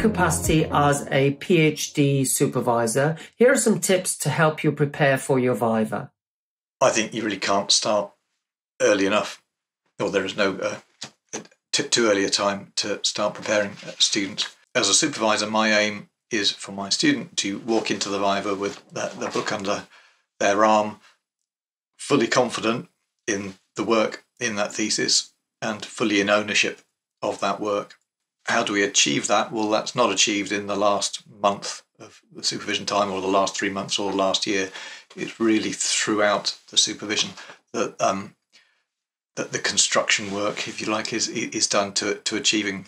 capacity as a PhD supervisor, here are some tips to help you prepare for your Viva. I think you really can't start early enough, or there is no too early a time to start preparing students. As a supervisor, my aim is for my student to walk into the Viva with the book under their arm, fully confident in the work in that thesis and fully in ownership of that work. How do we achieve that? Well, that's not achieved in the last month of the supervision time or the last 3 months or the last year. It's really throughout the supervision that that the construction work, if you like, is done to achieving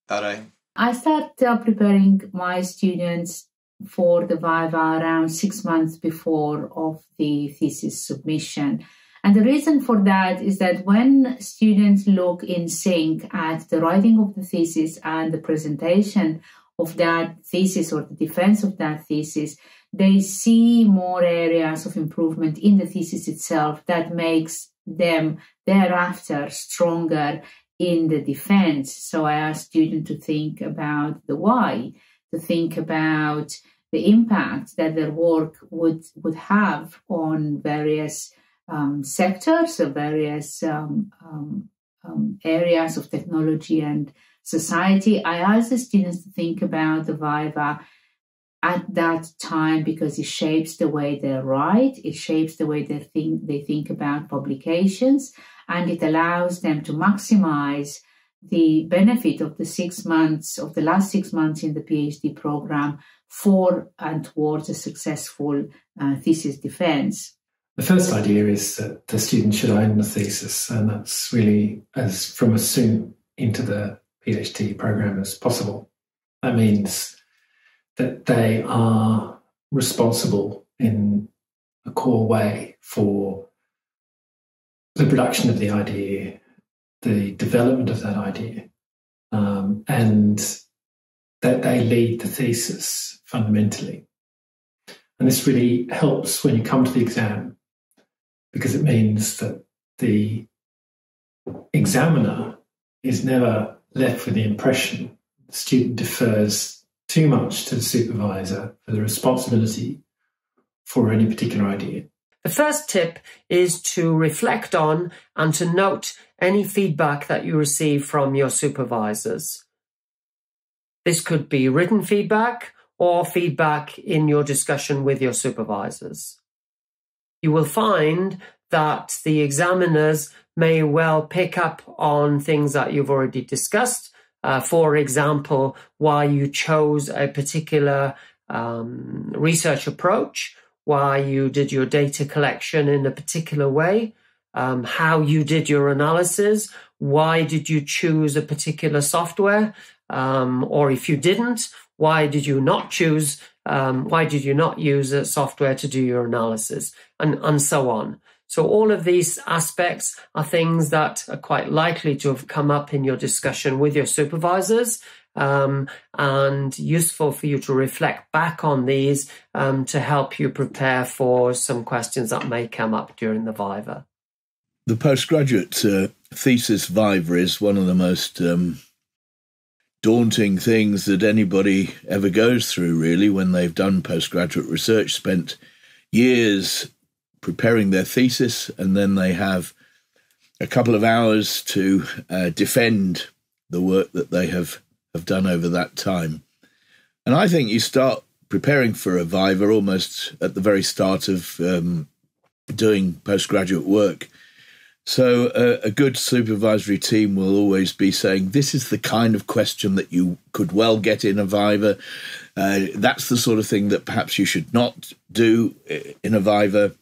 that aim. I start preparing my students for the Viva around 6 months before of the thesis submission. And the reason for that is that when students look in sync at the writing of the thesis and the presentation of that thesis or the defense of that thesis, they see more areas of improvement in the thesis itself that makes them thereafter stronger in the defense. So I ask students to think about the why, to think about the impact that their work would have on various sectors or various areas of technology and society. I ask the students to think about the Viva at that time because it shapes the way they write, it shapes the way they think about publications, and it allows them to maximize the benefit of the 6 months, of the last 6 months in the PhD program for and towards a successful thesis defense. The first idea is that the student should own the thesis, and that's really from as soon into the PhD program as possible. That means that they are responsible in a core way for the production of the idea, the development of that idea, and that they lead the thesis fundamentally. And this really helps when you come to the exam, because it means that the examiner is never left with the impression the student defers too much to the supervisor for the responsibility for any particular idea. The first tip is to reflect on and to note any feedback that you receive from your supervisors. This could be written feedback or feedback in your discussion with your supervisors. You will find that the examiners may well pick up on things that you've already discussed. For example, why you chose a particular research approach, why you did your data collection in a particular way, how you did your analysis, why did you choose a particular software, or if you didn't, why did you not choose, why did you not use a software to do your analysis, and so on. So all of these aspects are things that are quite likely to have come up in your discussion with your supervisors, and useful for you to reflect back on these to help you prepare for some questions that may come up during the Viva. The postgraduate thesis Viva is one of the most daunting things that anybody ever goes through, really, when they've done postgraduate research, spent years preparing their thesis, and then they have a couple of hours to defend the work that they have done over that time. And I think you start preparing for a Viva almost at the very start of doing postgraduate work. So a good supervisory team will always be saying, this is the kind of question that you could well get in a Viva. That's the sort of thing that perhaps you should not do in a Viva,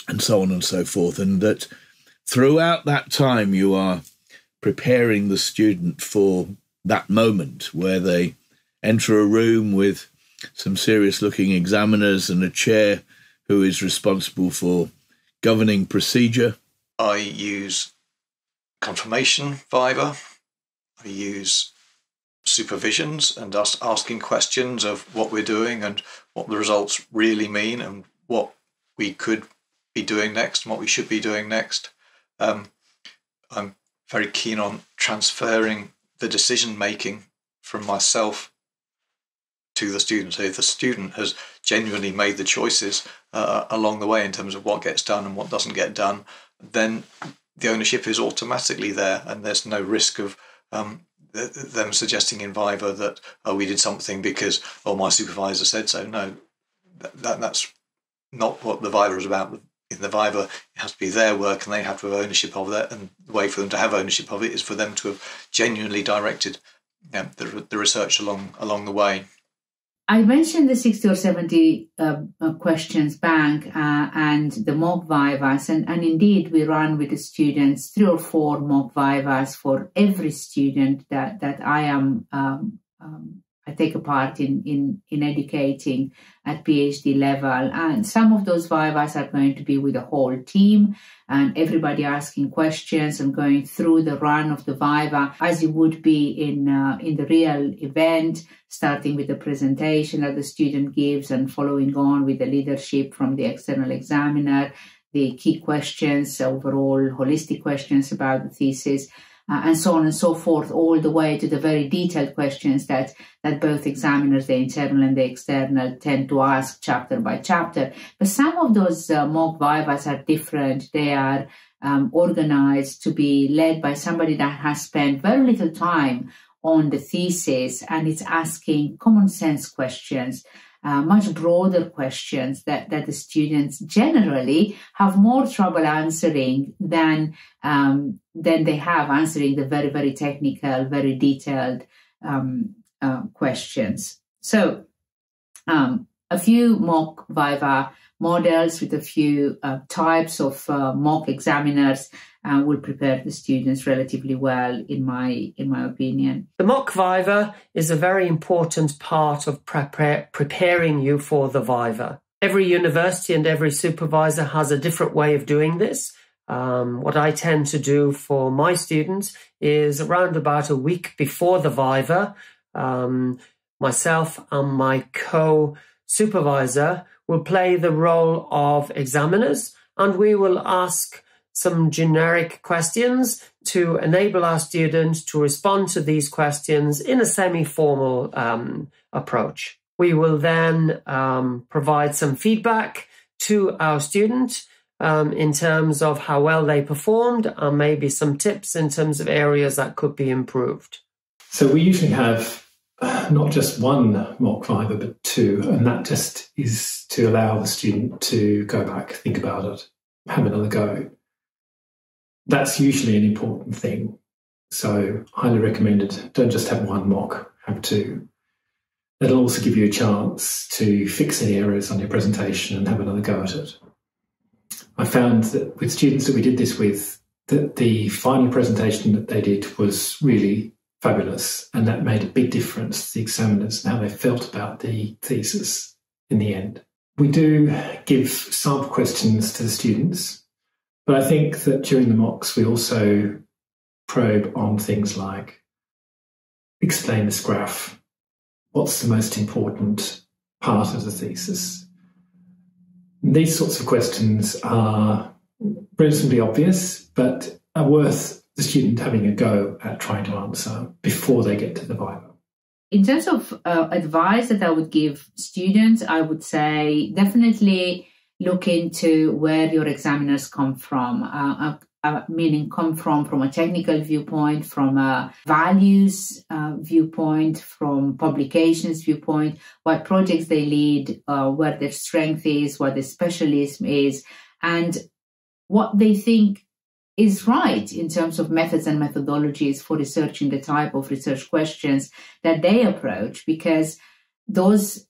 and so on and so forth. And that throughout that time, you are preparing the student for that moment where they enter a room with some serious-looking examiners and a chair who is responsible for governing procedure. I use confirmation Viva. I use supervisions and asking questions of what we're doing and what the results really mean and what we could be doing next and what we should be doing next. I'm very keen on transferring the decision-making from myself to the student. So if the student has genuinely made the choices along the way in terms of what gets done and what doesn't get done, then the ownership is automatically there, and there's no risk of them suggesting in Viva that, oh, we did something because, oh, my supervisor said so. No, that's not what the Viva is about. In the Viva, it has to be their work and they have to have ownership of that, and the way for them to have ownership of it is for them to have genuinely directed the research along the way. I mentioned the 60 or 70 questions bank and the mock Vivas, and indeed we run with the students 3 or 4 mock Vivas for every student that I take a part in educating at PhD level. And some of those Vivas are going to be with the whole team and everybody asking questions and going through the run of the Viva as you would be in the real event, starting with the presentation that the student gives and following on with the leadership from the external examiner, the key questions, overall holistic questions about the thesis, and so on and so forth, all the way to the very detailed questions that both examiners, the internal and the external, tend to ask chapter by chapter. But some of those mock Vivas are different. They are organized to be led by somebody that has spent very little time on the thesis, and it's asking common sense questions, much broader questions that the students generally have more trouble answering than they have answering the very, very technical, very detailed questions. So a few mock Viva models with a few types of mock examiners will prepare the students relatively well, in my opinion. The mock Viva is a very important part of preparing you for the Viva. Every university and every supervisor has a different way of doing this. What I tend to do for my students is around about a week before the Viva, myself and my co-supervisor will play the role of examiners, and we will ask some generic questions to enable our students to respond to these questions in a semi-formal approach. We will then provide some feedback to our student in terms of how well they performed, and maybe some tips in terms of areas that could be improved. So we usually have not just one mock Viva, but 2, and that just is to allow the student to go back, think about it, have another go. That's usually an important thing. So highly recommended. Don't just have one mock, have 2. That'll also give you a chance to fix any errors on your presentation and have another go at it. I found that with students that we did this with, that the final presentation that they did was really fabulous, and that made a big difference to the examiners and how they felt about the thesis in the end. We do give sample questions to the students, but I think that during the mocks we also probe on things like explain this graph, what's the most important part of the thesis. These sorts of questions are reasonably obvious, but are worth the student having a go at trying to answer before they get to the Viva. In terms of advice that I would give students, I would say definitely look into where your examiners come from, meaning come from a technical viewpoint, from a values viewpoint, from publications viewpoint, what projects they lead, where their strength is, what their specialism is, and what they think is right in terms of methods and methodologies for researching the type of research questions that they approach, because those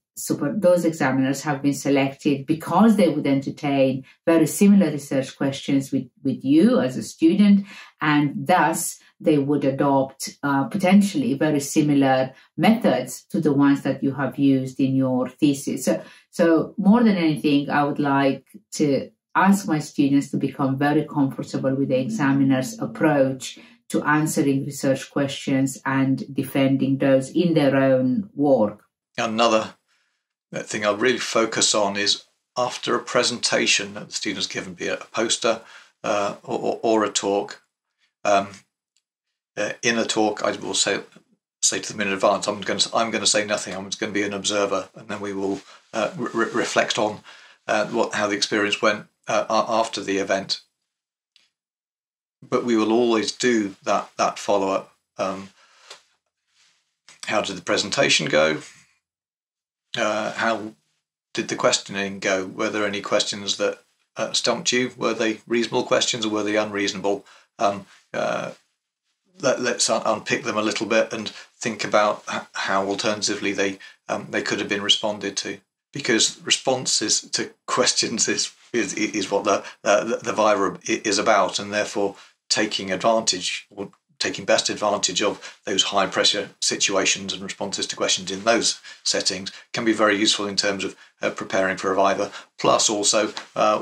examiners have been selected because they would entertain very similar research questions with you as a student, and thus they would adopt potentially very similar methods to the ones that you have used in your thesis. So more than anything, I would like to ask my students to become very comfortable with the examiner's approach to answering research questions and defending those in their own work. Another thing I really focus on is after a presentation that the student's given, be it a poster or a talk. In a talk, I will say say to them in advance, I'm going to say nothing. I'm just going to be an observer, and then we will reflect on how the experience went after the event. But we will always do that follow up. How did the presentation go? How did the questioning go? Were there any questions that stumped you? Were they reasonable questions or were they unreasonable? Let's unpick them a little bit and think about how alternatively they could have been responded to. Because responses to questions is what the Viva is about, and therefore taking advantage or taking best advantage of those high pressure situations and responses to questions in those settings can be very useful in terms of preparing for a Viva. Plus also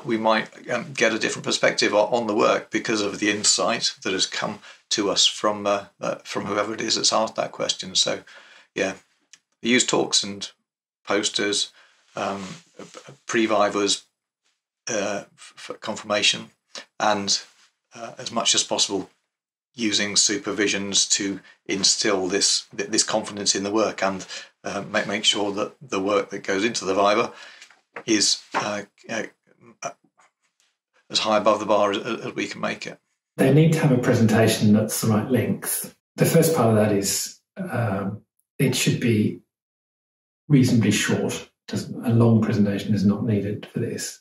we might get a different perspective on the work because of the insight that has come to us from whoever it is that's asked that question. So yeah, use talks and posters, pre-Vivas for confirmation, and as much as possible using supervisions to instill this confidence in the work and make sure that the work that goes into the Viva is as high above the bar as we can make it. They need to have a presentation that's the right length. The first part of that is it should be reasonably short. A long presentation is not needed for this.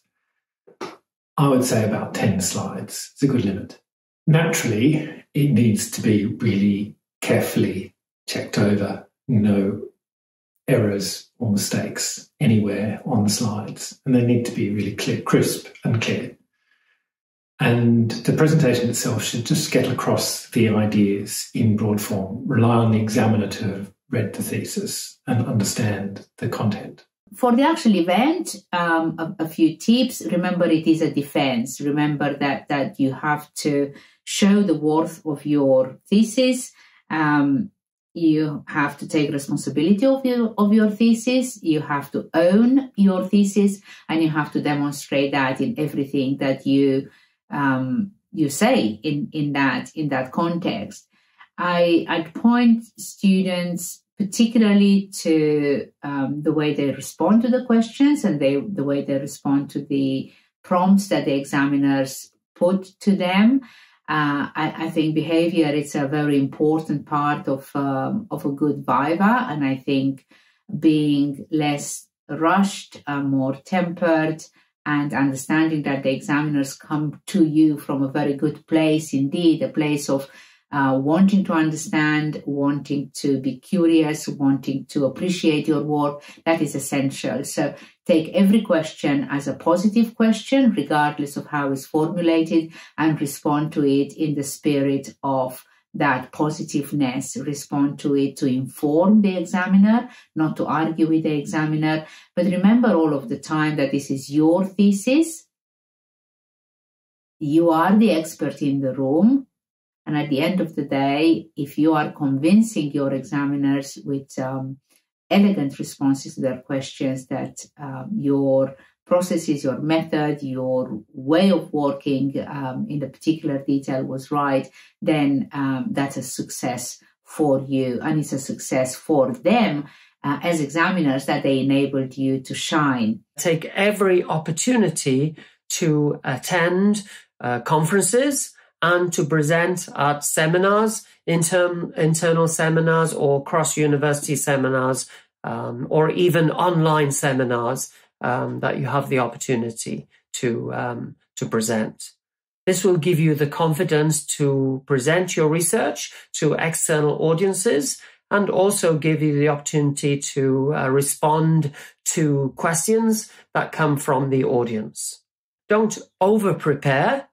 I would say about 10 slides. It's a good limit. Naturally, it needs to be really carefully checked over, no errors or mistakes anywhere on the slides, and they need to be really clear, crisp and clear. And the presentation itself should just get across the ideas in broad form, rely on the examiner to have read the thesis and understand the content. For the actual event, a few tips. Remember, it is a defense. Remember that you have to show the worth of your thesis. You have to take responsibility of your thesis. You have to own your thesis, and you have to demonstrate that in everything that you say in that context. I'd point students particularly to the way they respond to the questions and the way they respond to the prompts that the examiners put to them. I think behavior is a very important part of a good Viva, and I think being less rushed, more tempered, and understanding that the examiners come to you from a very good place indeed, a place of wanting to understand, wanting to be curious, wanting to appreciate your work, that is essential. So take every question as a positive question, regardless of how it's formulated, and respond to it in the spirit of that positiveness. Respond to it to inform the examiner, not to argue with the examiner. But remember all of the time that this is your thesis. You are the expert in the room. And at the end of the day, if you are convincing your examiners with elegant responses to their questions that your processes, your method, your way of working in the particular detail was right, then that's a success for you. And it's a success for them as examiners that they enabled you to shine. Take every opportunity to attend conferences and to present at seminars, internal seminars or cross-university seminars, or even online seminars that you have the opportunity to present. This will give you the confidence to present your research to external audiences and also give you the opportunity to respond to questions that come from the audience. Don't over-prepare,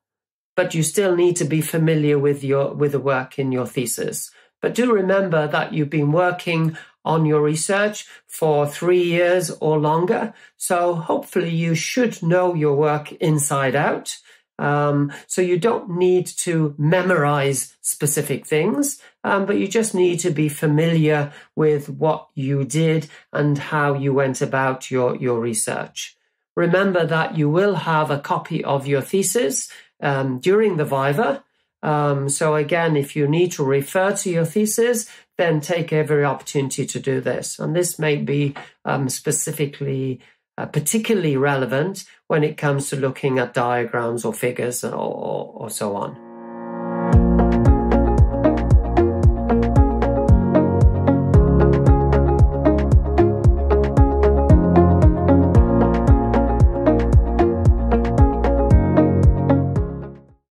but you still need to be familiar with the work in your thesis. But do remember that you've been working on your research for 3 years or longer. So hopefully you should know your work inside out. So you don't need to memorize specific things, but you just need to be familiar with what you did and how you went about your research. Remember that you will have a copy of your thesis during the Viva. So again, if you need to refer to your thesis, then take every opportunity to do this. And this may be particularly relevant when it comes to looking at diagrams or figures or so on.